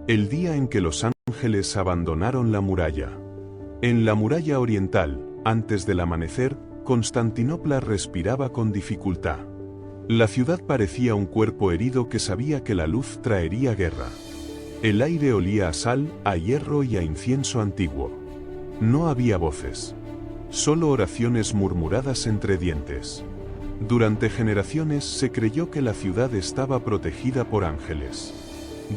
El día en que los ángeles abandonaron la muralla. En la muralla oriental, antes del amanecer, Constantinopla respiraba con dificultad. La ciudad parecía un cuerpo herido que sabía que la luz traería guerra. El aire olía a sal, a hierro y a incienso antiguo. No había voces. Solo oraciones murmuradas entre dientes. Durante generaciones se creyó que la ciudad estaba protegida por ángeles.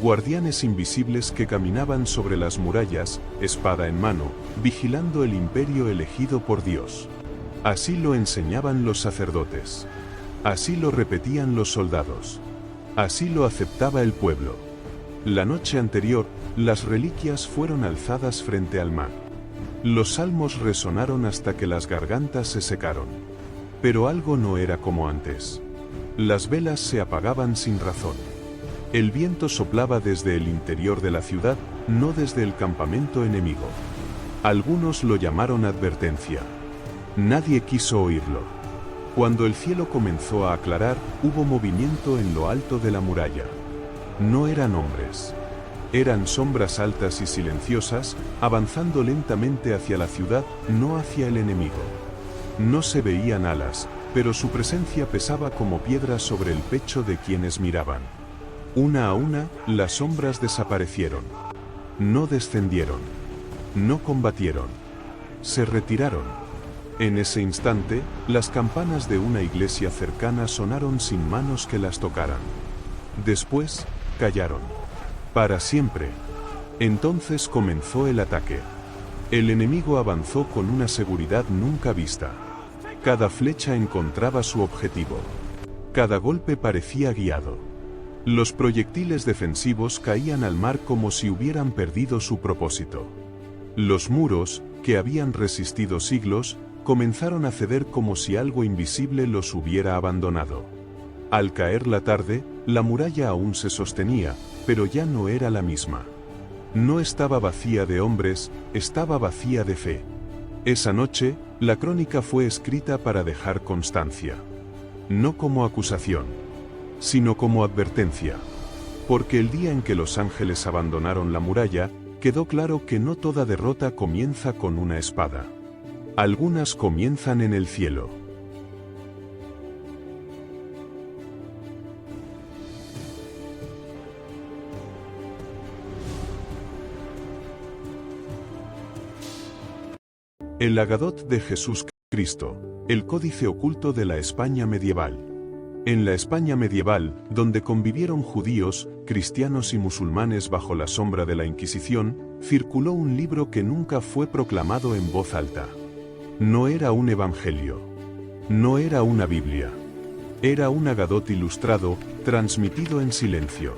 Guardianes invisibles que caminaban sobre las murallas, espada en mano, vigilando el imperio elegido por Dios. Así lo enseñaban los sacerdotes. Así lo repetían los soldados. Así lo aceptaba el pueblo. La noche anterior, las reliquias fueron alzadas frente al mar. Los salmos resonaron hasta que las gargantas se secaron. Pero algo no era como antes. Las velas se apagaban sin razón. El viento soplaba desde el interior de la ciudad, no desde el campamento enemigo. Algunos lo llamaron advertencia. Nadie quiso oírlo. Cuando el cielo comenzó a aclarar, hubo movimiento en lo alto de la muralla. No eran hombres. Eran sombras altas y silenciosas, avanzando lentamente hacia la ciudad, no hacia el enemigo. No se veían alas, pero su presencia pesaba como piedra sobre el pecho de quienes miraban. Una a una, las sombras desaparecieron. No descendieron. No combatieron. Se retiraron. En ese instante, las campanas de una iglesia cercana sonaron sin manos que las tocaran. Después, callaron. Para siempre. Entonces comenzó el ataque. El enemigo avanzó con una seguridad nunca vista. Cada flecha encontraba su objetivo. Cada golpe parecía guiado. Los proyectiles defensivos caían al mar como si hubieran perdido su propósito. Los muros, que habían resistido siglos, comenzaron a ceder como si algo invisible los hubiera abandonado. Al caer la tarde, la muralla aún se sostenía, pero ya no era la misma. No estaba vacía de hombres, estaba vacía de fe. Esa noche, la crónica fue escrita para dejar constancia. No como acusación, sino como advertencia. Porque el día en que los ángeles abandonaron la muralla, quedó claro que no toda derrota comienza con una espada. Algunas comienzan en el cielo. El Agadot de Jesús Cristo, el códice oculto de la España medieval. En la España medieval, donde convivieron judíos, cristianos y musulmanes bajo la sombra de la Inquisición, circuló un libro que nunca fue proclamado en voz alta. No era un evangelio. No era una Biblia. Era un Agadot ilustrado, transmitido en silencio.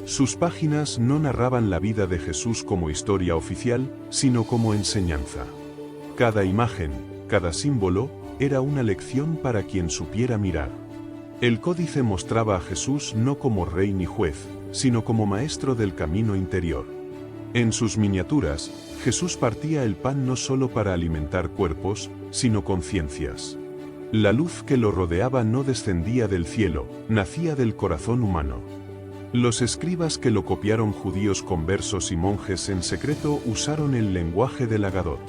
Sus páginas no narraban la vida de Jesús como historia oficial, sino como enseñanza. Cada imagen, cada símbolo, era una lección para quien supiera mirar. El códice mostraba a Jesús no como rey ni juez, sino como maestro del camino interior. En sus miniaturas, Jesús partía el pan no solo para alimentar cuerpos, sino conciencias. La luz que lo rodeaba no descendía del cielo, nacía del corazón humano. Los escribas que lo copiaron, judíos conversos y monjes en secreto, usaron el lenguaje del Agadot.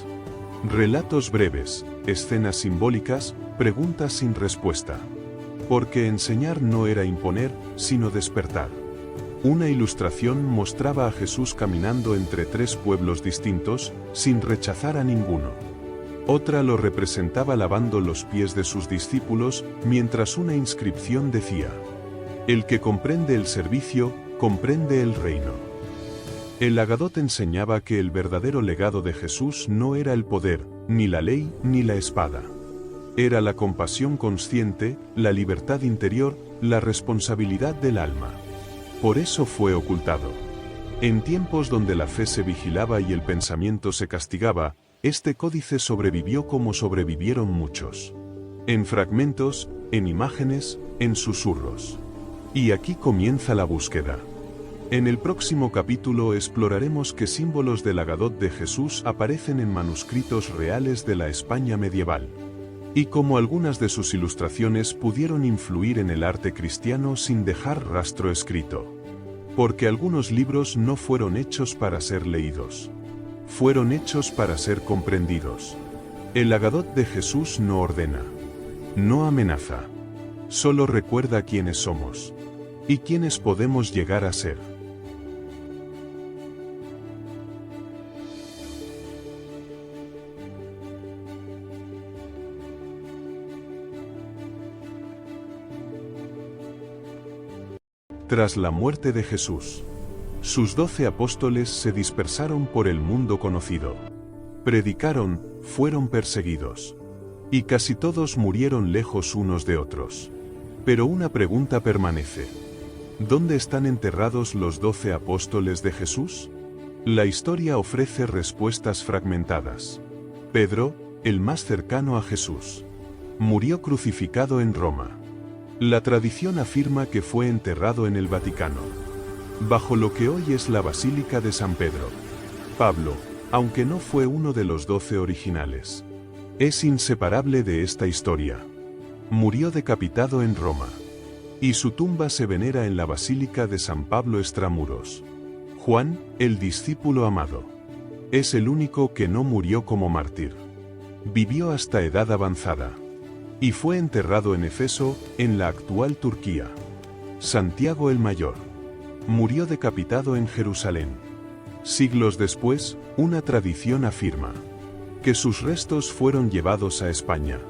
Relatos breves, escenas simbólicas, preguntas sin respuesta. Porque enseñar no era imponer, sino despertar. Una ilustración mostraba a Jesús caminando entre tres pueblos distintos, sin rechazar a ninguno. Otra lo representaba lavando los pies de sus discípulos, mientras una inscripción decía: el que comprende el servicio, comprende el reino. El Agadot enseñaba que el verdadero legado de Jesús no era el poder, ni la ley, ni la espada. Era la compasión consciente, la libertad interior, la responsabilidad del alma. Por eso fue ocultado. En tiempos donde la fe se vigilaba y el pensamiento se castigaba, este códice sobrevivió como sobrevivieron muchos. En fragmentos, en imágenes, en susurros. Y aquí comienza la búsqueda. En el próximo capítulo exploraremos qué símbolos del Agadot de Jesús aparecen en manuscritos reales de la España medieval. Y cómo algunas de sus ilustraciones pudieron influir en el arte cristiano sin dejar rastro escrito. Porque algunos libros no fueron hechos para ser leídos. Fueron hechos para ser comprendidos. El Agadot de Jesús no ordena. No amenaza. Solo recuerda quiénes somos. Y quiénes podemos llegar a ser. Tras la muerte de Jesús, sus 12 apóstoles se dispersaron por el mundo conocido. Predicaron, fueron perseguidos. Y casi todos murieron lejos unos de otros. Pero una pregunta permanece. ¿Dónde están enterrados los 12 apóstoles de Jesús? La historia ofrece respuestas fragmentadas. Pedro, el más cercano a Jesús, murió crucificado en Roma. La tradición afirma que fue enterrado en el Vaticano, bajo lo que hoy es la Basílica de San Pedro. Pablo, aunque no fue uno de los 12 originales, es inseparable de esta historia. Murió decapitado en Roma, y su tumba se venera en la Basílica de San Pablo extramuros. Juan, el discípulo amado, es el único que no murió como mártir. Vivió hasta edad avanzada. Y fue enterrado en Éfeso, en la actual Turquía. Santiago el Mayor murió decapitado en Jerusalén. Siglos después, una tradición afirma que sus restos fueron llevados a España,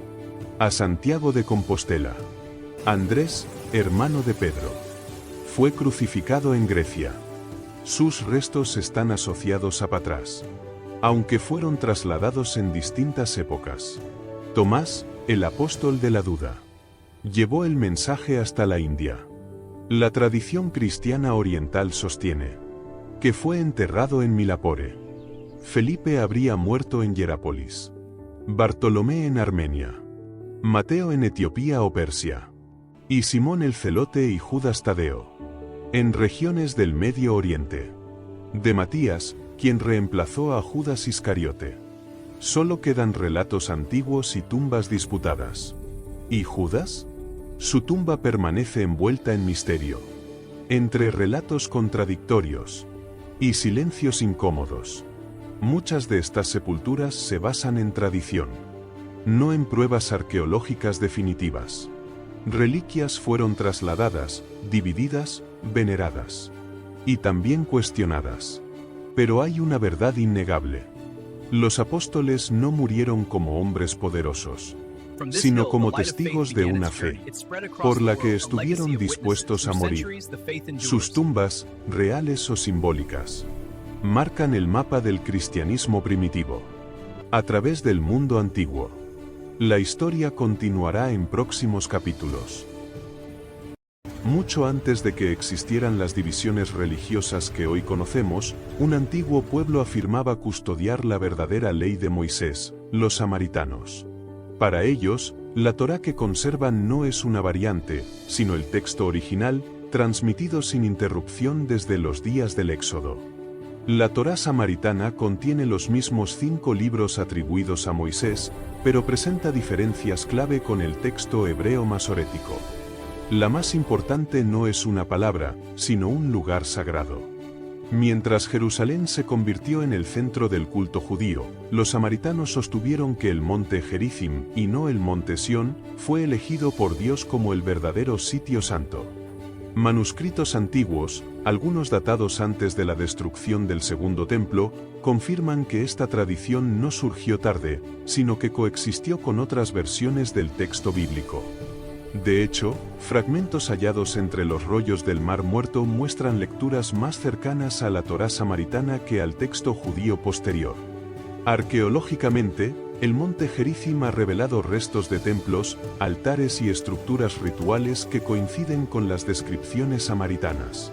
a Santiago de Compostela. Andrés, hermano de Pedro, fue crucificado en Grecia. Sus restos están asociados a Patras, aunque fueron trasladados en distintas épocas. Tomás, el apóstol de la duda, llevó el mensaje hasta la India. La tradición cristiana oriental sostiene que fue enterrado en Milapore. Felipe habría muerto en Hierápolis. Bartolomé en Armenia. Mateo en Etiopía o Persia. Y Simón el Celote y Judas Tadeo en regiones del Medio Oriente. De Matías, quien reemplazó a Judas Iscariote, solo quedan relatos antiguos y tumbas disputadas. ¿Y Judas? Su tumba permanece envuelta en misterio, entre relatos contradictorios y silencios incómodos. Muchas de estas sepulturas se basan en tradición, no en pruebas arqueológicas definitivas. Reliquias fueron trasladadas, divididas, veneradas y también cuestionadas. Pero hay una verdad innegable. Los apóstoles no murieron como hombres poderosos, sino como testigos de una fe, por la que estuvieron dispuestos a morir. Sus tumbas, reales o simbólicas, marcan el mapa del cristianismo primitivo. A través del mundo antiguo. La historia continuará en próximos capítulos. Mucho antes de que existieran las divisiones religiosas que hoy conocemos, un antiguo pueblo afirmaba custodiar la verdadera ley de Moisés, los samaritanos. Para ellos, la Torá que conservan no es una variante, sino el texto original, transmitido sin interrupción desde los días del Éxodo. La Torá samaritana contiene los mismos 5 libros atribuidos a Moisés, pero presenta diferencias clave con el texto hebreo masorético. La más importante no es una palabra, sino un lugar sagrado. Mientras Jerusalén se convirtió en el centro del culto judío, los samaritanos sostuvieron que el monte Gerizim, y no el monte Sión, fue elegido por Dios como el verdadero sitio santo. Manuscritos antiguos, algunos datados antes de la destrucción del Segundo Templo, confirman que esta tradición no surgió tarde, sino que coexistió con otras versiones del texto bíblico. De hecho, fragmentos hallados entre los rollos del Mar Muerto muestran lecturas más cercanas a la Torá samaritana que al texto judío posterior. Arqueológicamente, el monte Gerizim ha revelado restos de templos, altares y estructuras rituales que coinciden con las descripciones samaritanas.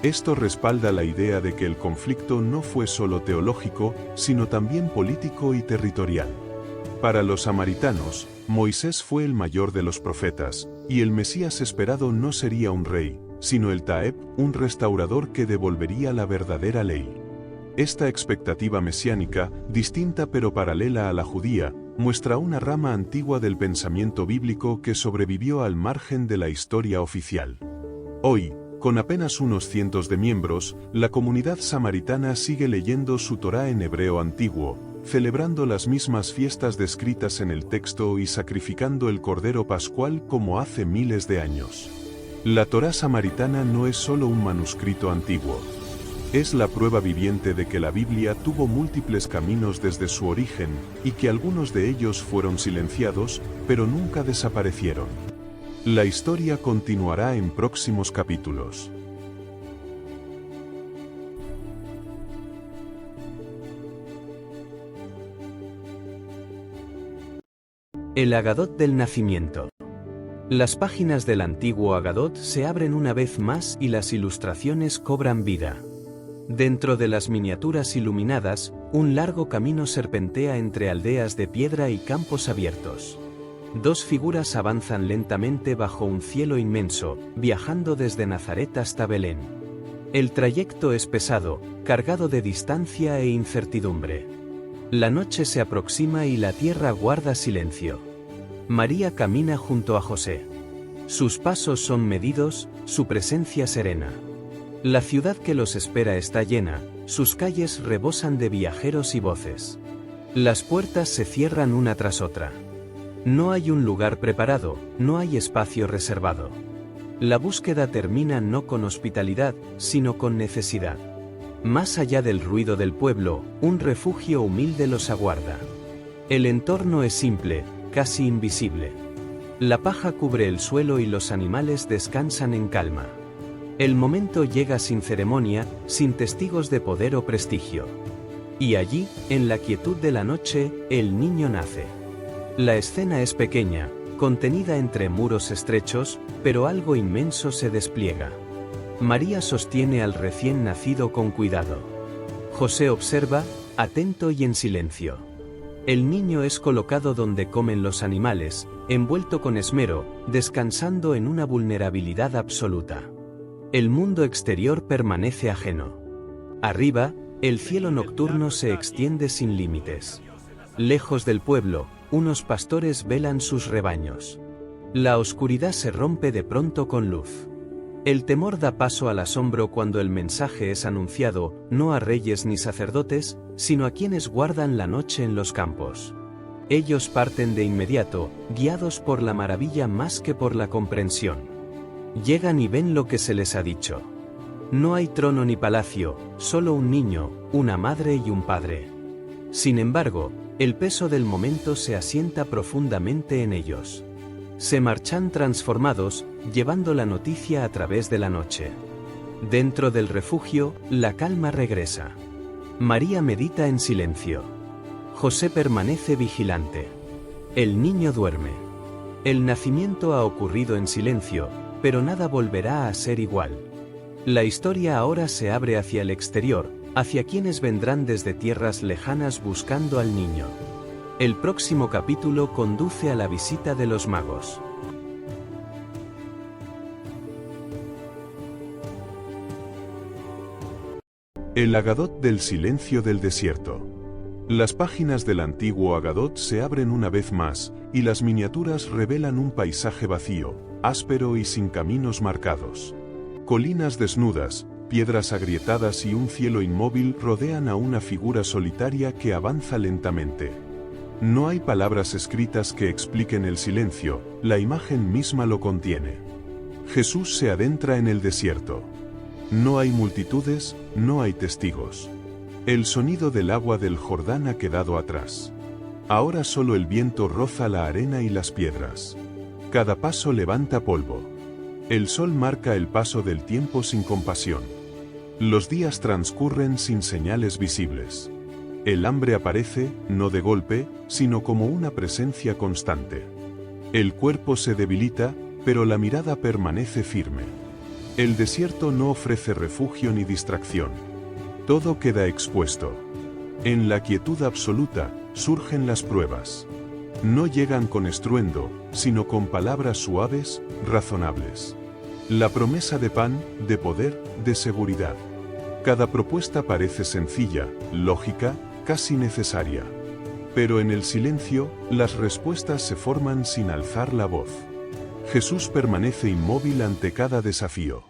Esto respalda la idea de que el conflicto no fue solo teológico, sino también político y territorial. Para los samaritanos, Moisés fue el mayor de los profetas, y el Mesías esperado no sería un rey, sino el Taeb, un restaurador que devolvería la verdadera ley. Esta expectativa mesiánica, distinta pero paralela a la judía, muestra una rama antigua del pensamiento bíblico que sobrevivió al margen de la historia oficial. Hoy, Con apenas unos cientos de miembros, la comunidad samaritana sigue leyendo su Torá en hebreo antiguo, celebrando las mismas fiestas descritas en el texto y sacrificando el Cordero Pascual como hace miles de años. La Torá samaritana no es solo un manuscrito antiguo. Es la prueba viviente de que la Biblia tuvo múltiples caminos desde su origen, y que algunos de ellos fueron silenciados, pero nunca desaparecieron. La historia continuará en próximos capítulos. El Agadot del Nacimiento. Las páginas del antiguo Agadot se abren una vez más y las ilustraciones cobran vida. Dentro de las miniaturas iluminadas, un largo camino serpentea entre aldeas de piedra y campos abiertos. Dos figuras avanzan lentamente bajo un cielo inmenso, viajando desde Nazaret hasta Belén. El trayecto es pesado, cargado de distancia e incertidumbre. La noche se aproxima y la tierra guarda silencio. María camina junto a José. Sus pasos son medidos, su presencia serena. La ciudad que los espera está llena, sus calles rebosan de viajeros y voces. Las puertas se cierran una tras otra. No hay un lugar preparado, no hay espacio reservado. La búsqueda termina no con hospitalidad, sino con necesidad. Más allá del ruido del pueblo, un refugio humilde los aguarda. El entorno es simple, casi invisible. La paja cubre el suelo y los animales descansan en calma. El momento llega sin ceremonia, sin testigos de poder o prestigio. Y allí, en la quietud de la noche, el niño nace. La escena es pequeña, contenida entre muros estrechos, pero algo inmenso se despliega. María sostiene al recién nacido con cuidado. José observa, atento y en silencio. El niño es colocado donde comen los animales, envuelto con esmero, descansando en una vulnerabilidad absoluta. El mundo exterior permanece ajeno. Arriba, el cielo nocturno se extiende sin límites. Lejos del pueblo, unos pastores velan sus rebaños. La oscuridad se rompe de pronto con luz. El temor da paso al asombro cuando el mensaje es anunciado, no a reyes ni sacerdotes, sino a quienes guardan la noche en los campos. Ellos parten de inmediato, guiados por la maravilla más que por la comprensión. Llegan y ven lo que se les ha dicho. No hay trono ni palacio, solo un niño, una madre y un padre. Sin embargo, el peso del momento se asienta profundamente en ellos. Se marchan transformados, llevando la noticia a través de la noche. Dentro del refugio, la calma regresa. María medita en silencio. José permanece vigilante. El niño duerme. El nacimiento ha ocurrido en silencio, pero nada volverá a ser igual. La historia ahora se abre hacia el exterior, hacia quienes vendrán desde tierras lejanas buscando al niño. El próximo capítulo conduce a la visita de los magos. El Agadot del silencio del desierto. Las páginas del antiguo Agadot se abren una vez más, y las miniaturas revelan un paisaje vacío, áspero y sin caminos marcados. Colinas desnudas, piedras agrietadas y un cielo inmóvil rodean a una figura solitaria que avanza lentamente. No hay palabras escritas que expliquen el silencio, la imagen misma lo contiene. Jesús se adentra en el desierto. No hay multitudes, no hay testigos. El sonido del agua del Jordán ha quedado atrás. Ahora solo el viento roza la arena y las piedras. Cada paso levanta polvo. El sol marca el paso del tiempo sin compasión. Los días transcurren sin señales visibles. El hambre aparece, no de golpe, sino como una presencia constante. El cuerpo se debilita, pero la mirada permanece firme. El desierto no ofrece refugio ni distracción. Todo queda expuesto. En la quietud absoluta, surgen las pruebas. No llegan con estruendo, sino con palabras suaves, razonables. La promesa de pan, de poder, de seguridad. Cada propuesta parece sencilla, lógica, casi necesaria. Pero en el silencio, las respuestas se forman sin alzar la voz. Jesús permanece inmóvil ante cada desafío.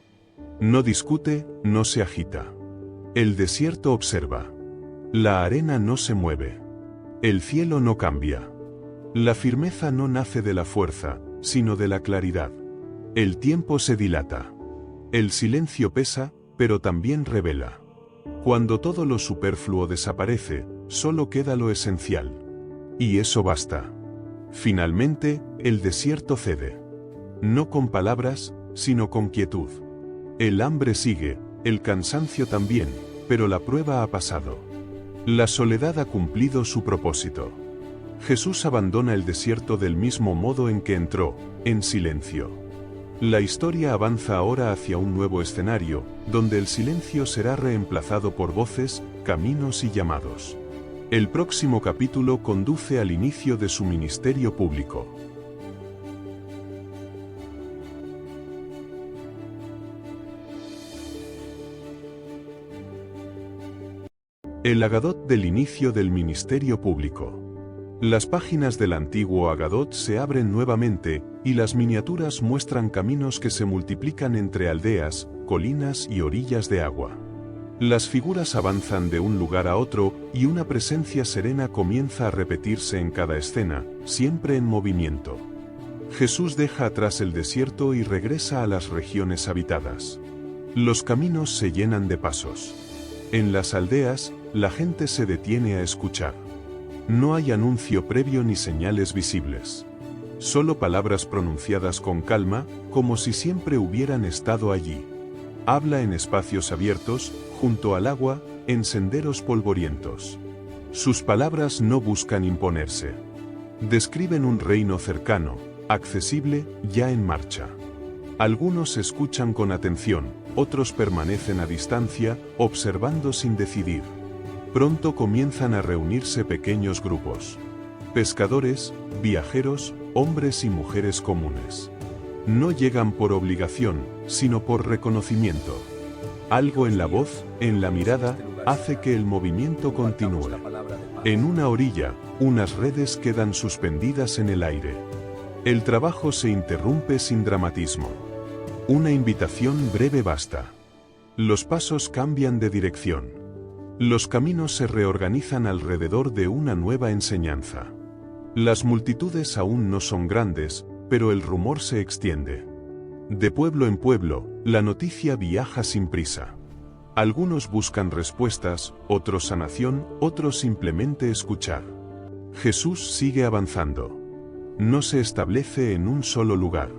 No discute, no se agita. El desierto observa. La arena no se mueve. El cielo no cambia. La firmeza no nace de la fuerza, sino de la claridad. El tiempo se dilata. El silencio pesa, pero también revela. Cuando todo lo superfluo desaparece, solo queda lo esencial. Y eso basta. Finalmente, el desierto cede. No con palabras, sino con quietud. El hambre sigue, el cansancio también, pero la prueba ha pasado. La soledad ha cumplido su propósito. Jesús abandona el desierto del mismo modo en que entró, en silencio. La historia avanza ahora hacia un nuevo escenario, donde el silencio será reemplazado por voces, caminos y llamados. El próximo capítulo conduce al inicio de su ministerio público. El Agadot del inicio del ministerio público. Las páginas del antiguo Agadot se abren nuevamente, y las miniaturas muestran caminos que se multiplican entre aldeas, colinas y orillas de agua. Las figuras avanzan de un lugar a otro, y una presencia serena comienza a repetirse en cada escena, siempre en movimiento. Jesús deja atrás el desierto y regresa a las regiones habitadas. Los caminos se llenan de pasos. En las aldeas, la gente se detiene a escuchar. No hay anuncio previo ni señales visibles. Solo palabras pronunciadas con calma, como si siempre hubieran estado allí. Habla en espacios abiertos, junto al agua, en senderos polvorientos. Sus palabras no buscan imponerse. Describen un reino cercano, accesible, ya en marcha. Algunos escuchan con atención, otros permanecen a distancia, observando sin decidir. Pronto comienzan a reunirse pequeños grupos. Pescadores, viajeros, hombres y mujeres comunes. No llegan por obligación, sino por reconocimiento. Algo en la voz, en la mirada, hace que el movimiento continúe. En una orilla, unas redes quedan suspendidas en el aire. El trabajo se interrumpe sin dramatismo. Una invitación breve basta. Los pasos cambian de dirección. Los caminos se reorganizan alrededor de una nueva enseñanza. Las multitudes aún no son grandes, pero el rumor se extiende. De pueblo en pueblo, la noticia viaja sin prisa. Algunos buscan respuestas, otros sanación, otros simplemente escuchar. Jesús sigue avanzando. No se establece en un solo lugar.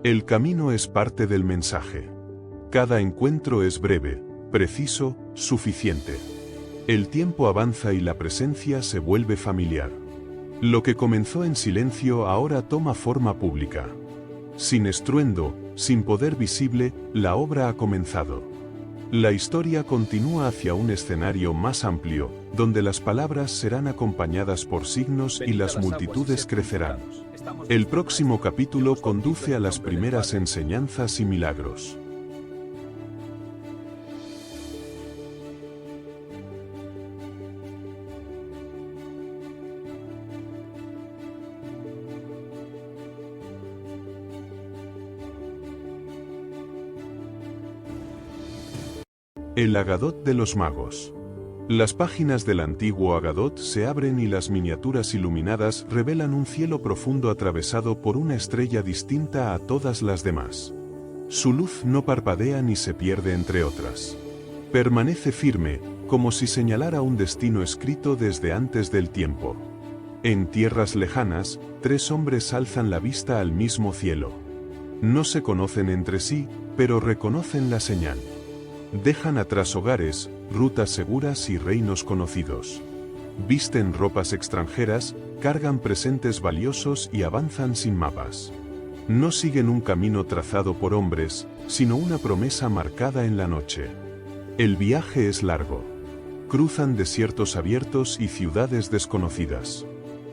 El camino es parte del mensaje. Cada encuentro es breve, preciso, suficiente. El tiempo avanza y la presencia se vuelve familiar. Lo que comenzó en silencio ahora toma forma pública. Sin estruendo, sin poder visible, la obra ha comenzado. La historia continúa hacia un escenario más amplio, donde las palabras serán acompañadas por signos y las multitudes crecerán. El próximo capítulo conduce a las primeras enseñanzas y milagros. El Agadot de los magos. Las páginas del antiguo Agadot se abren y las miniaturas iluminadas revelan un cielo profundo atravesado por una estrella distinta a todas las demás. Su luz no parpadea ni se pierde entre otras. Permanece firme, como si señalara un destino escrito desde antes del tiempo. En tierras lejanas, 3 hombres alzan la vista al mismo cielo. No se conocen entre sí, pero reconocen la señal. Dejan atrás hogares, rutas seguras y reinos conocidos. Visten ropas extranjeras, cargan presentes valiosos y avanzan sin mapas. No siguen un camino trazado por hombres, sino una promesa marcada en la noche. El viaje es largo. Cruzan desiertos abiertos y ciudades desconocidas.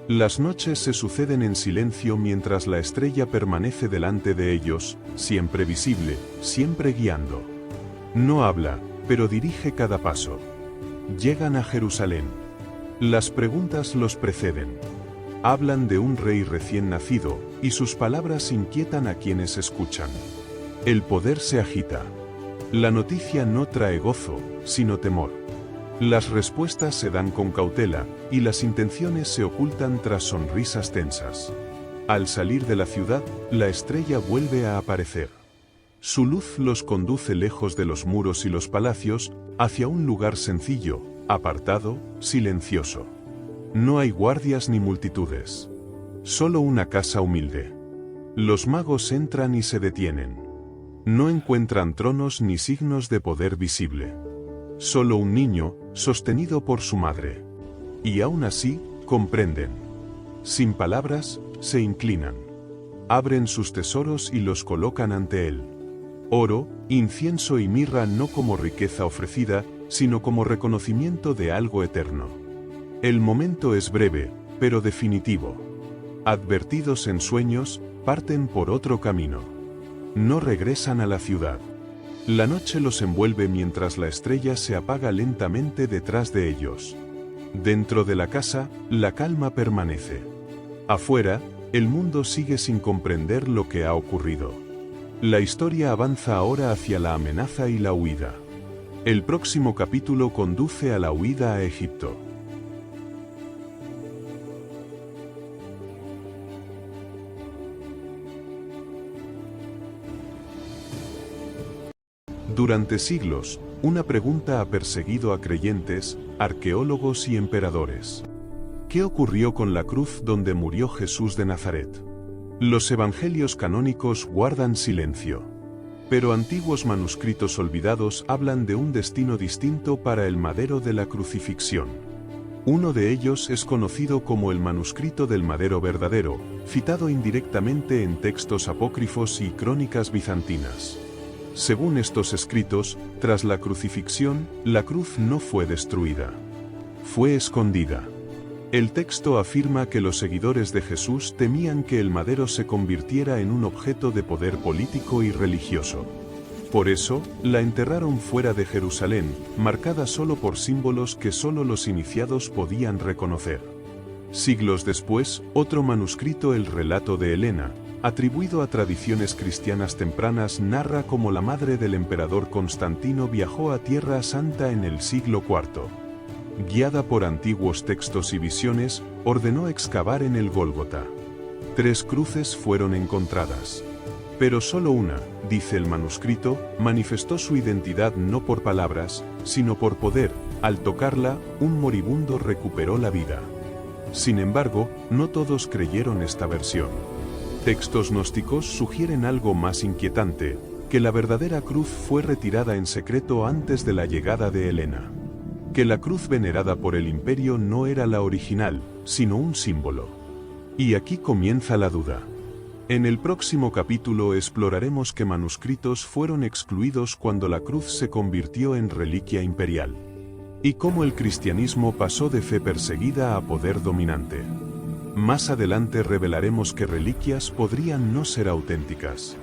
Las noches se suceden en silencio mientras la estrella permanece delante de ellos, siempre visible, siempre guiando. No habla, pero dirige cada paso. Llegan a Jerusalén. Las preguntas los preceden. Hablan de un rey recién nacido, y sus palabras inquietan a quienes escuchan. El poder se agita. La noticia no trae gozo, sino temor. Las respuestas se dan con cautela, y las intenciones se ocultan tras sonrisas tensas. Al salir de la ciudad, la estrella vuelve a aparecer. Su luz los conduce lejos de los muros y los palacios, hacia un lugar sencillo, apartado, silencioso. No hay guardias ni multitudes. Solo una casa humilde. Los magos entran y se detienen. No encuentran tronos ni signos de poder visible. Solo un niño, sostenido por su madre. Y aún así, comprenden. Sin palabras, se inclinan. Abren sus tesoros y los colocan ante él. Oro, incienso y mirra no como riqueza ofrecida, sino como reconocimiento de algo eterno. El momento es breve, pero definitivo. Advertidos en sueños, parten por otro camino. No regresan a la ciudad. La noche los envuelve mientras la estrella se apaga lentamente detrás de ellos. Dentro de la casa, la calma permanece. Afuera, el mundo sigue sin comprender lo que ha ocurrido. La historia avanza ahora hacia la amenaza y la huida. El próximo capítulo conduce a la huida a Egipto. Durante siglos, una pregunta ha perseguido a creyentes, arqueólogos y emperadores. ¿Qué ocurrió con la cruz donde murió Jesús de Nazaret? Los evangelios canónicos guardan silencio. Pero antiguos manuscritos olvidados hablan de un destino distinto para el madero de la crucifixión. Uno de ellos es conocido como el manuscrito del madero verdadero, citado indirectamente en textos apócrifos y crónicas bizantinas. Según estos escritos, tras la crucifixión, la cruz no fue destruida. Fue escondida. El texto afirma que los seguidores de Jesús temían que el madero se convirtiera en un objeto de poder político y religioso. Por eso, la enterraron fuera de Jerusalén, marcada solo por símbolos que solo los iniciados podían reconocer. Siglos después, otro manuscrito, el relato de Helena, atribuido a tradiciones cristianas tempranas, narra cómo la madre del emperador Constantino viajó a Tierra Santa en el siglo IV. Guiada por antiguos textos y visiones, ordenó excavar en el Gólgota. 3 cruces fueron encontradas. Pero solo una, dice el manuscrito, manifestó su identidad no por palabras, sino por poder. Al tocarla, un moribundo recuperó la vida. Sin embargo, no todos creyeron esta versión. Textos gnósticos sugieren algo más inquietante, que la verdadera cruz fue retirada en secreto antes de la llegada de Helena. Que la cruz venerada por el imperio no era la original, sino un símbolo. Y aquí comienza la duda. En el próximo capítulo exploraremos qué manuscritos fueron excluidos cuando la cruz se convirtió en reliquia imperial. Y cómo el cristianismo pasó de fe perseguida a poder dominante. Más adelante revelaremos que reliquias podrían no ser auténticas.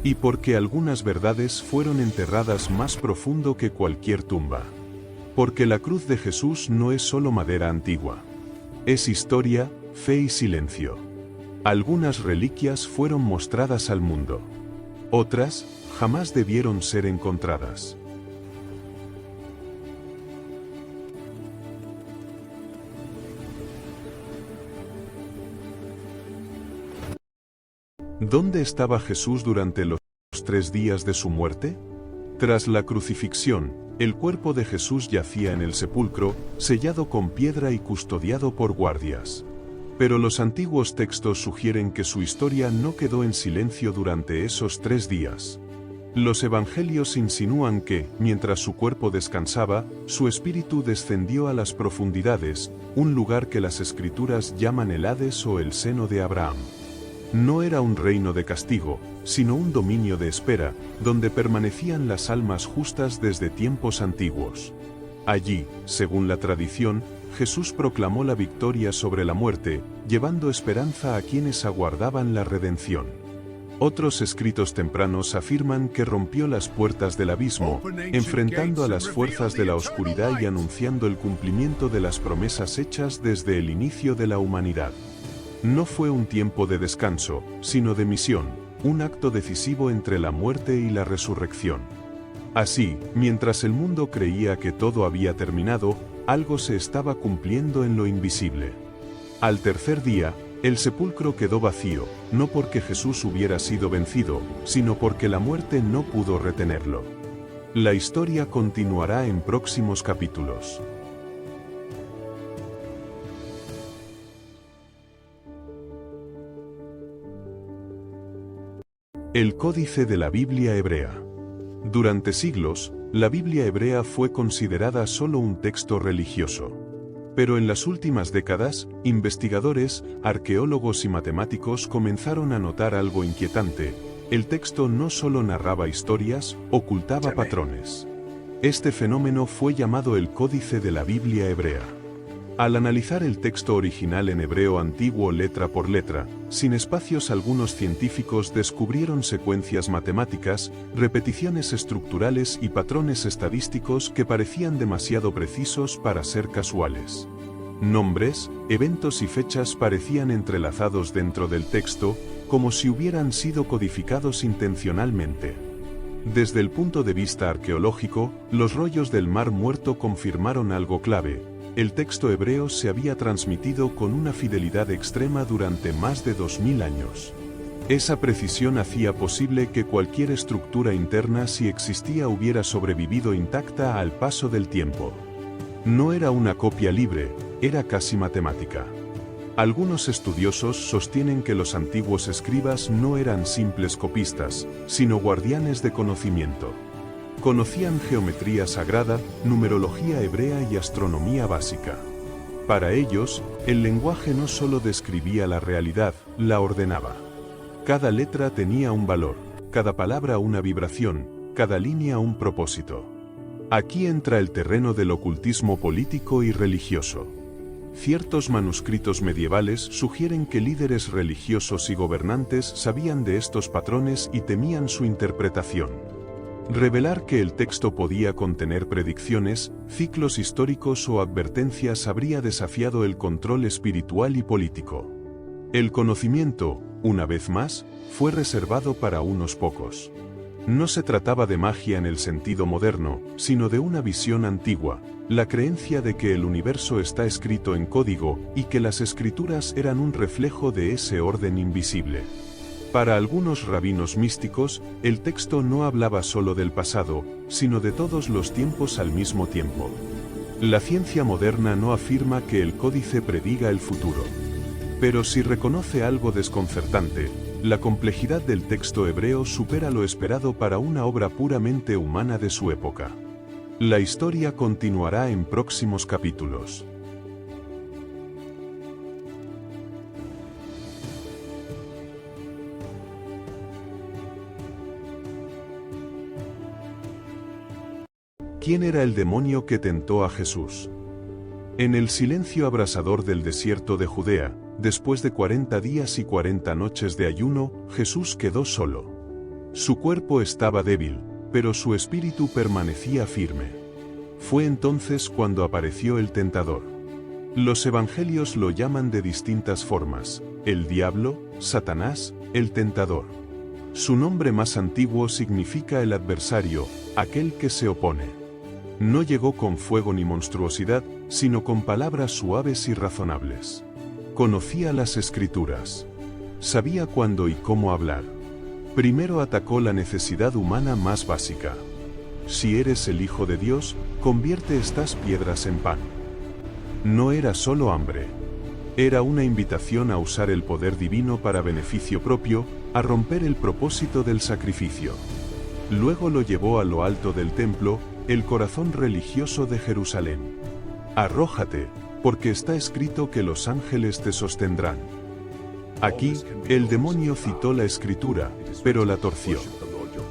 Y por qué algunas verdades fueron enterradas más profundo que cualquier tumba. Porque la cruz de Jesús no es solo madera antigua. Es historia, fe y silencio. Algunas reliquias fueron mostradas al mundo. Otras, jamás debieron ser encontradas. ¿Dónde estaba Jesús durante los 3 días de su muerte? Tras la crucifixión, el cuerpo de Jesús yacía en el sepulcro, sellado con piedra y custodiado por guardias. Pero los antiguos textos sugieren que su historia no quedó en silencio durante esos 3 días. Los evangelios insinúan que, mientras su cuerpo descansaba, su espíritu descendió a las profundidades, un lugar que las escrituras llaman el Hades o el seno de Abraham. No era un reino de castigo, sino un dominio de espera, donde permanecían las almas justas desde tiempos antiguos. Allí, según la tradición, Jesús proclamó la victoria sobre la muerte, llevando esperanza a quienes aguardaban la redención. Otros escritos tempranos afirman que rompió las puertas del abismo, enfrentando a las fuerzas de la oscuridad y anunciando el cumplimiento de las promesas hechas desde el inicio de la humanidad. No fue un tiempo de descanso, sino de misión, un acto decisivo entre la muerte y la resurrección. Así, mientras el mundo creía que todo había terminado, algo se estaba cumpliendo en lo invisible. Al tercer día, el sepulcro quedó vacío, no porque Jesús hubiera sido vencido, sino porque la muerte no pudo retenerlo. La historia continuará en próximos capítulos. El Códice de la Biblia Hebrea. Durante siglos, la Biblia hebrea fue considerada solo un texto religioso. Pero en las últimas décadas, investigadores, arqueólogos y matemáticos comenzaron a notar algo inquietante: el texto no solo narraba historias, ocultaba patrones. Este fenómeno fue llamado el Códice de la Biblia Hebrea. Al analizar el texto original en hebreo antiguo letra por letra, sin espacios, algunos científicos descubrieron secuencias matemáticas, repeticiones estructurales y patrones estadísticos que parecían demasiado precisos para ser casuales. Nombres, eventos y fechas parecían entrelazados dentro del texto, como si hubieran sido codificados intencionalmente. Desde el punto de vista arqueológico, los rollos del Mar Muerto confirmaron algo clave: el texto hebreo se había transmitido con una fidelidad extrema durante más de 2000 años. Esa precisión hacía posible que cualquier estructura interna, si existía, hubiera sobrevivido intacta al paso del tiempo. No era una copia libre, era casi matemática. Algunos estudiosos sostienen que los antiguos escribas no eran simples copistas, sino guardianes de conocimiento. Conocían geometría sagrada, numerología hebrea y astronomía básica. Para ellos, el lenguaje no solo describía la realidad, la ordenaba. Cada letra tenía un valor, cada palabra una vibración, cada línea un propósito. Aquí entra el terreno del ocultismo político y religioso. Ciertos manuscritos medievales sugieren que líderes religiosos y gobernantes sabían de estos patrones y temían su interpretación. Revelar que el texto podía contener predicciones, ciclos históricos o advertencias habría desafiado el control espiritual y político. El conocimiento, una vez más, fue reservado para unos pocos. No se trataba de magia en el sentido moderno, sino de una visión antigua, la creencia de que el universo está escrito en código y que las escrituras eran un reflejo de ese orden invisible. Para algunos rabinos místicos, el texto no hablaba solo del pasado, sino de todos los tiempos al mismo tiempo. La ciencia moderna no afirma que el códice prediga el futuro. Pero sí reconoce algo desconcertante: la complejidad del texto hebreo supera lo esperado para una obra puramente humana de su época. La historia continuará en próximos capítulos. ¿Quién era el demonio que tentó a Jesús? En el silencio abrasador del desierto de Judea, después de 40 días y 40 noches de ayuno, Jesús quedó solo. Su cuerpo estaba débil, pero su espíritu permanecía firme. Fue entonces cuando apareció el tentador. Los evangelios lo llaman de distintas formas: el diablo, Satanás, el tentador. Su nombre más antiguo significa el adversario, aquel que se opone. No llegó con fuego ni monstruosidad, sino con palabras suaves y razonables. Conocía las Escrituras. Sabía cuándo y cómo hablar. Primero atacó la necesidad humana más básica. Si eres el Hijo de Dios, convierte estas piedras en pan. No era solo hambre. Era una invitación a usar el poder divino para beneficio propio, a romper el propósito del sacrificio. Luego lo llevó a lo alto del templo, el corazón religioso de Jerusalén. Arrójate, porque está escrito que los ángeles te sostendrán. Aquí, el demonio citó la Escritura, pero la torció.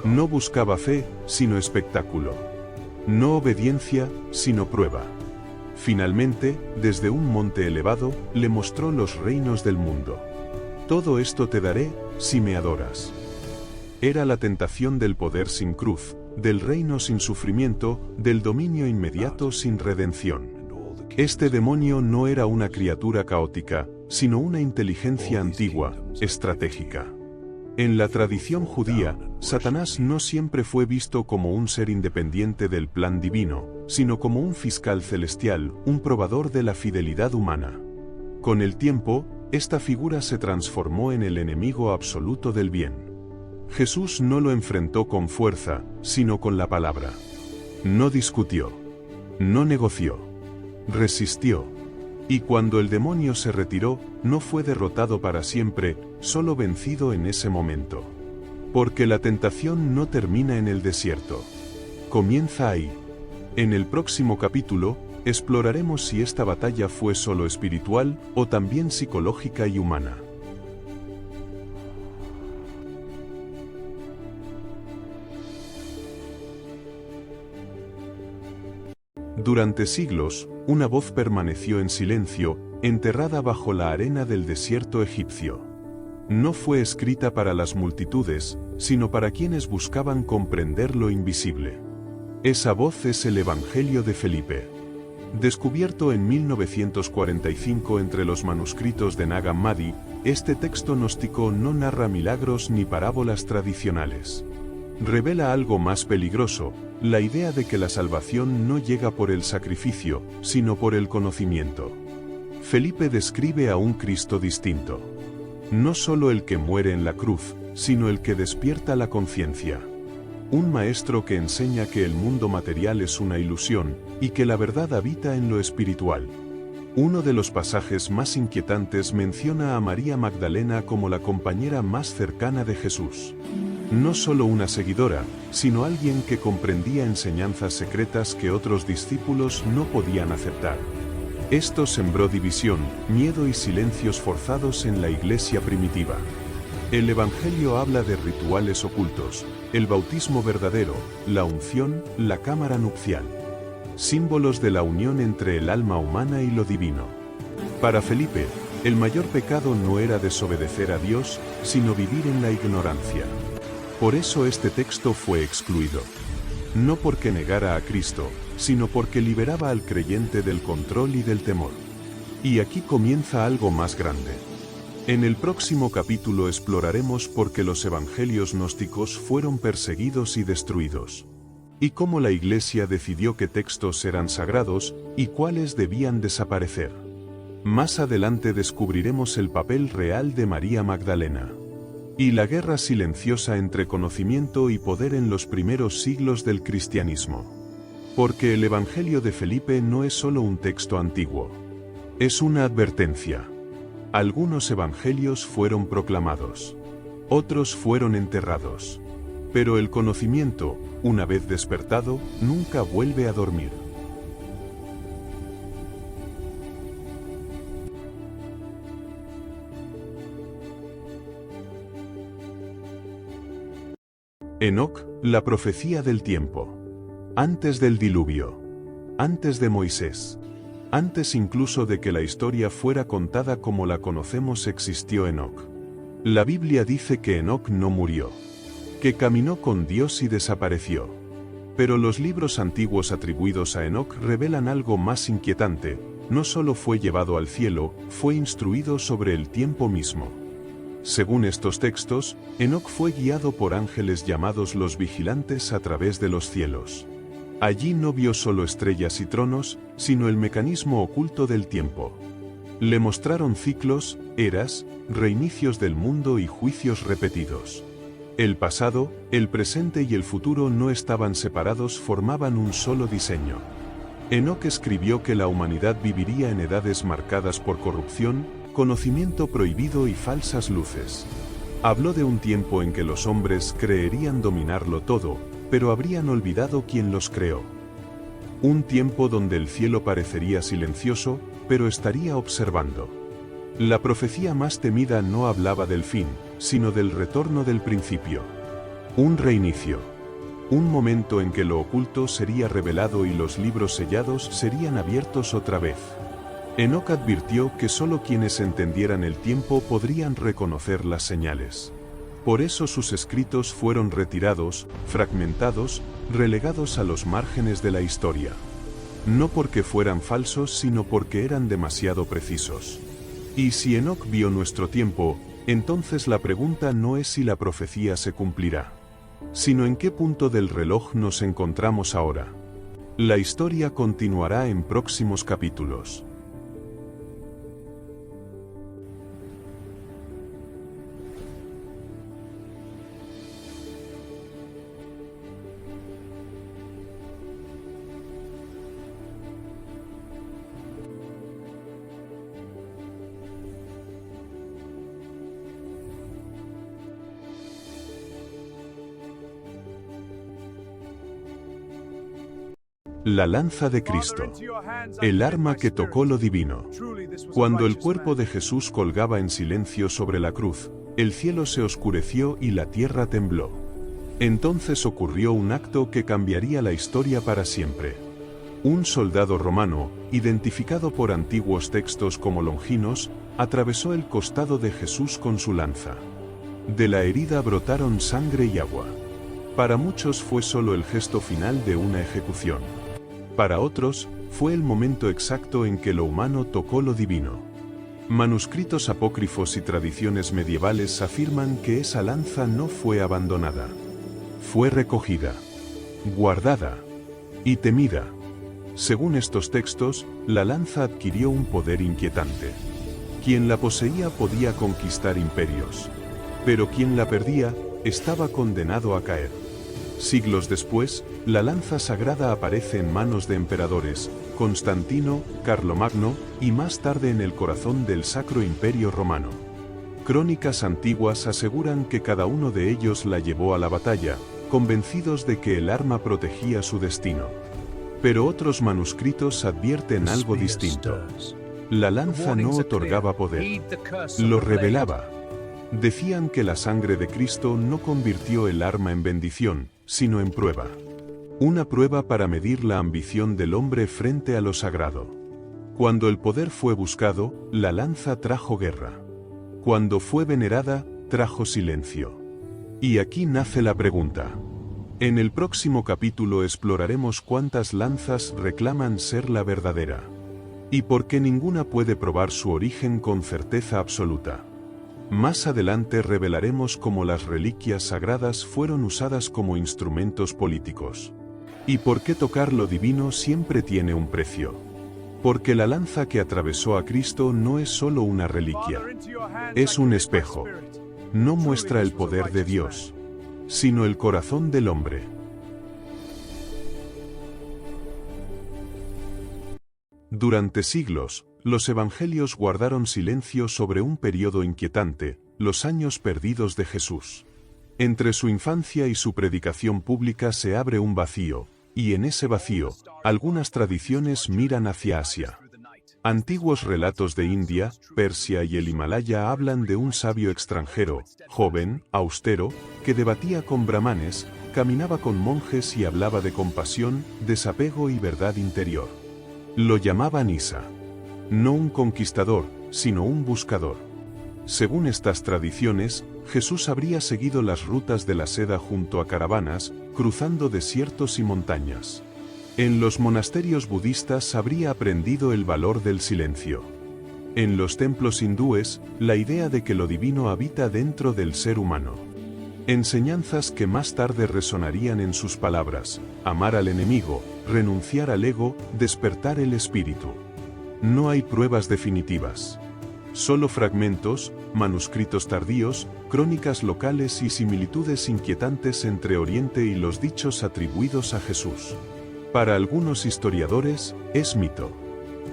No buscaba fe, sino espectáculo. No obediencia, sino prueba. Finalmente, desde un monte elevado, le mostró los reinos del mundo. Todo esto te daré, si me adoras. Era la tentación del poder sin cruz, del reino sin sufrimiento, del dominio inmediato sin redención. Este demonio no era una criatura caótica, sino una inteligencia antigua, estratégica. En la tradición judía, Satanás no siempre fue visto como un ser independiente del plan divino, sino como un fiscal celestial, un probador de la fidelidad humana. Con el tiempo, esta figura se transformó en el enemigo absoluto del bien. Jesús no lo enfrentó con fuerza, sino con la palabra. No discutió. No negoció. Resistió. Y cuando el demonio se retiró, no fue derrotado para siempre, solo vencido en ese momento. Porque la tentación no termina en el desierto. Comienza ahí. En el próximo capítulo, exploraremos si esta batalla fue solo espiritual o también psicológica y humana. Durante siglos, una voz permaneció en silencio, enterrada bajo la arena del desierto egipcio. No fue escrita para las multitudes, sino para quienes buscaban comprender lo invisible. Esa voz es el Evangelio de Felipe. Descubierto en 1945 entre los manuscritos de Nag Hammadi, este texto gnóstico no narra milagros ni parábolas tradicionales. Revela algo más peligroso, la idea de que la salvación no llega por el sacrificio, sino por el conocimiento. Felipe describe a un Cristo distinto. No solo el que muere en la cruz, sino el que despierta la conciencia. Un maestro que enseña que el mundo material es una ilusión, y que la verdad habita en lo espiritual. Uno de los pasajes más inquietantes menciona a María Magdalena como la compañera más cercana de Jesús. No solo una seguidora, sino alguien que comprendía enseñanzas secretas que otros discípulos no podían aceptar. Esto sembró división, miedo y silencios forzados en la iglesia primitiva. El Evangelio habla de rituales ocultos, el bautismo verdadero, la unción, la cámara nupcial. Símbolos de la unión entre el alma humana y lo divino. Para Felipe, el mayor pecado no era desobedecer a Dios, sino vivir en la ignorancia. Por eso este texto fue excluido. No porque negara a Cristo, sino porque liberaba al creyente del control y del temor. Y aquí comienza algo más grande. En el próximo capítulo exploraremos por qué los evangelios gnósticos fueron perseguidos y destruidos. Y cómo la Iglesia decidió qué textos eran sagrados y cuáles debían desaparecer. Más adelante descubriremos el papel real de María Magdalena. Y la guerra silenciosa entre conocimiento y poder en los primeros siglos del cristianismo. Porque el Evangelio de Felipe no es solo un texto antiguo. Es una advertencia. Algunos evangelios fueron proclamados. Otros fueron enterrados. Pero el conocimiento, una vez despertado, nunca vuelve a dormir. Enoc, la profecía del tiempo. Antes del diluvio. Antes de Moisés. Antes incluso de que la historia fuera contada como la conocemos existió Enoc. La Biblia dice que Enoc no murió. Que caminó con Dios y desapareció. Pero los libros antiguos atribuidos a Enoc revelan algo más inquietante. No solo fue llevado al cielo, fue instruido sobre el tiempo mismo. Según estos textos, Enoc fue guiado por ángeles llamados los vigilantes a través de los cielos. Allí no vio solo estrellas y tronos, sino el mecanismo oculto del tiempo. Le mostraron ciclos, eras, reinicios del mundo y juicios repetidos. El pasado, el presente y el futuro no estaban separados, formaban un solo diseño. Enoc escribió que la humanidad viviría en edades marcadas por corrupción, conocimiento prohibido y falsas luces. Habló de un tiempo en que los hombres creerían dominarlo todo, pero habrían olvidado quién los creó. Un tiempo donde el cielo parecería silencioso, pero estaría observando. La profecía más temida no hablaba del fin, sino del retorno del principio. Un reinicio. Un momento en que lo oculto sería revelado y los libros sellados serían abiertos otra vez. Enoc advirtió que solo quienes entendieran el tiempo podrían reconocer las señales. Por eso sus escritos fueron retirados, fragmentados, relegados a los márgenes de la historia. No porque fueran falsos, sino porque eran demasiado precisos. Y si Enoc vio nuestro tiempo, Entonces la pregunta no es si la profecía se cumplirá, sino en qué punto del reloj nos encontramos ahora. La historia continuará en próximos capítulos. La lanza de Cristo, el arma que tocó lo divino. Cuando el cuerpo de Jesús colgaba en silencio sobre la cruz, el cielo se oscureció y la tierra tembló. Entonces ocurrió un acto que cambiaría la historia para siempre. Un soldado romano, identificado por antiguos textos como Longinos, atravesó el costado de Jesús con su lanza. De la herida brotaron sangre y agua. Para muchos fue solo el gesto final de una ejecución. Para otros, fue el momento exacto en que lo humano tocó lo divino. Manuscritos apócrifos y tradiciones medievales afirman que esa lanza no fue abandonada. Fue recogida, guardada y temida. Según estos textos, la lanza adquirió un poder inquietante. Quien la poseía podía conquistar imperios, pero quien la perdía, estaba condenado a caer. Siglos después, la lanza sagrada aparece en manos de emperadores, Constantino, Carlomagno, y más tarde en el corazón del Sacro Imperio Romano. Crónicas antiguas aseguran que cada uno de ellos la llevó a la batalla, convencidos de que el arma protegía su destino. Pero otros manuscritos advierten algo distinto. La lanza no otorgaba poder, lo revelaba. Decían que la sangre de Cristo no convirtió el arma en bendición, sino en prueba. Una prueba para medir la ambición del hombre frente a lo sagrado. Cuando el poder fue buscado, la lanza trajo guerra. Cuando fue venerada, trajo silencio. Y aquí nace la pregunta. En el próximo capítulo exploraremos cuántas lanzas reclaman ser la verdadera. Y por qué ninguna puede probar su origen con certeza absoluta. Más adelante revelaremos cómo las reliquias sagradas fueron usadas como instrumentos políticos. Y por qué tocar lo divino siempre tiene un precio. Porque la lanza que atravesó a Cristo no es solo una reliquia. Es un espejo. No muestra el poder de Dios, sino el corazón del hombre. Durante siglos, los evangelios guardaron silencio sobre un periodo inquietante, los años perdidos de Jesús. Entre su infancia y su predicación pública se abre un vacío, y en ese vacío, algunas tradiciones miran hacia Asia. Antiguos relatos de India, Persia y el Himalaya hablan de un sabio extranjero, joven, austero, que debatía con brahmanes, caminaba con monjes y hablaba de compasión, desapego y verdad interior. Lo llamaban Isa. No un conquistador, sino un buscador. Según estas tradiciones, Jesús habría seguido las rutas de la seda junto a caravanas, cruzando desiertos y montañas. En los monasterios budistas habría aprendido el valor del silencio. En los templos hindúes, la idea de que lo divino habita dentro del ser humano. Enseñanzas que más tarde resonarían en sus palabras: amar al enemigo, renunciar al ego, despertar el espíritu. No hay pruebas definitivas. Solo fragmentos, manuscritos tardíos, crónicas locales y similitudes inquietantes entre Oriente y los dichos atribuidos a Jesús. Para algunos historiadores, es mito.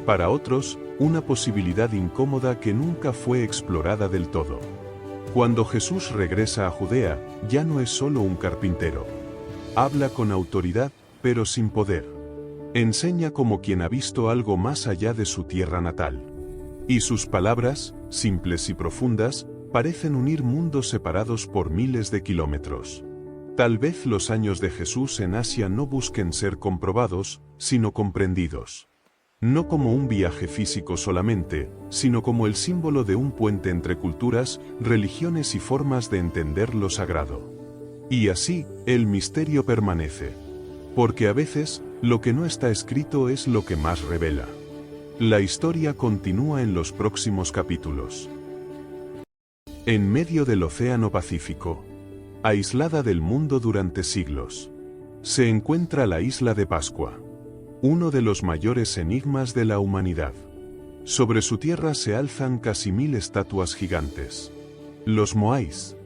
Para otros, una posibilidad incómoda que nunca fue explorada del todo. Cuando Jesús regresa a Judea, ya no es solo un carpintero. Habla con autoridad, pero sin poder. Enseña como quien ha visto algo más allá de su tierra natal. Y sus palabras, simples y profundas, parecen unir mundos separados por miles de kilómetros. Tal vez los años de Jesús en Asia no busquen ser comprobados, sino comprendidos. No como un viaje físico solamente, sino como el símbolo de un puente entre culturas, religiones y formas de entender lo sagrado. Y así, el misterio permanece. Porque a veces, lo que no está escrito es lo que más revela. La historia continúa en los próximos capítulos. En medio del Océano Pacífico, aislada del mundo durante siglos, se encuentra la isla de Pascua, uno de los mayores enigmas de la humanidad. Sobre su tierra se alzan casi 1000 estatuas gigantes. Los moais,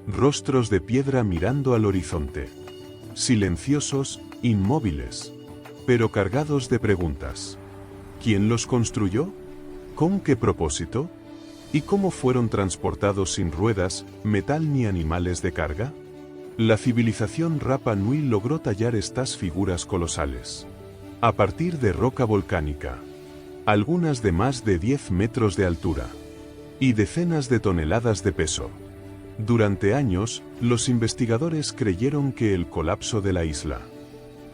rostros de piedra mirando al horizonte, silenciosos, inmóviles, pero cargados de preguntas. ¿Quién los construyó? ¿Con qué propósito? ¿Y cómo fueron transportados sin ruedas, metal ni animales de carga? La civilización Rapa Nui logró tallar estas figuras colosales a partir de roca volcánica, algunas de más de 10 metros de altura y decenas de toneladas de peso. Durante años, los investigadores creyeron que el colapso de la isla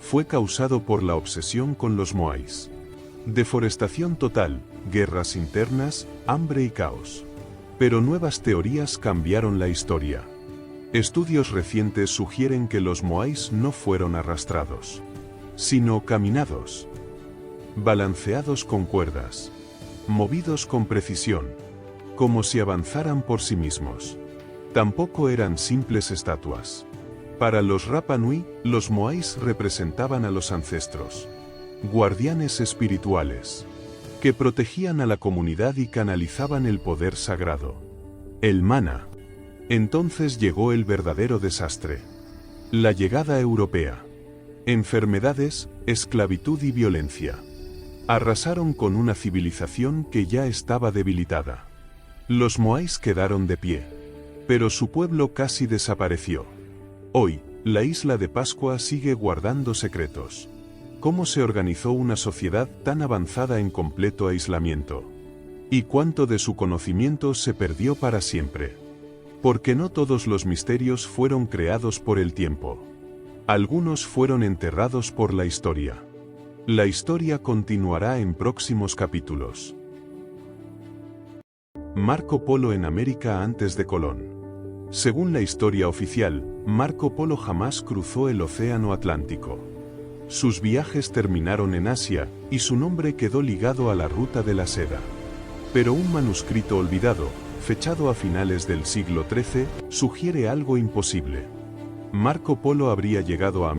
fue causado por la obsesión con los moais. Deforestación total, guerras internas, hambre y caos. Pero nuevas teorías cambiaron la historia. Estudios recientes sugieren que los moais no fueron arrastrados, sino caminados, balanceados con cuerdas, movidos con precisión, como si avanzaran por sí mismos. Tampoco eran simples estatuas. Para los Rapa Nui, los moais representaban a los ancestros, guardianes espirituales, que protegían a la comunidad y canalizaban el poder sagrado, el mana. Entonces llegó el verdadero desastre. La llegada europea. Enfermedades, esclavitud y violencia. Arrasaron con una civilización que ya estaba debilitada. Los moais quedaron de pie, pero su pueblo casi desapareció. Hoy, la isla de Pascua sigue guardando secretos. ¿Cómo se organizó una sociedad tan avanzada en completo aislamiento? ¿Y cuánto de su conocimiento se perdió para siempre? Porque no todos los misterios fueron creados por el tiempo. Algunos fueron enterrados por la historia. La historia continuará en próximos capítulos. Marco Polo en América antes de Colón. Según la historia oficial, Marco Polo jamás cruzó el Océano Atlántico. Sus viajes terminaron en Asia, y su nombre quedó ligado a la ruta de la seda. Pero un manuscrito olvidado, fechado a finales del siglo XIII, sugiere algo imposible. Marco Polo habría llegado a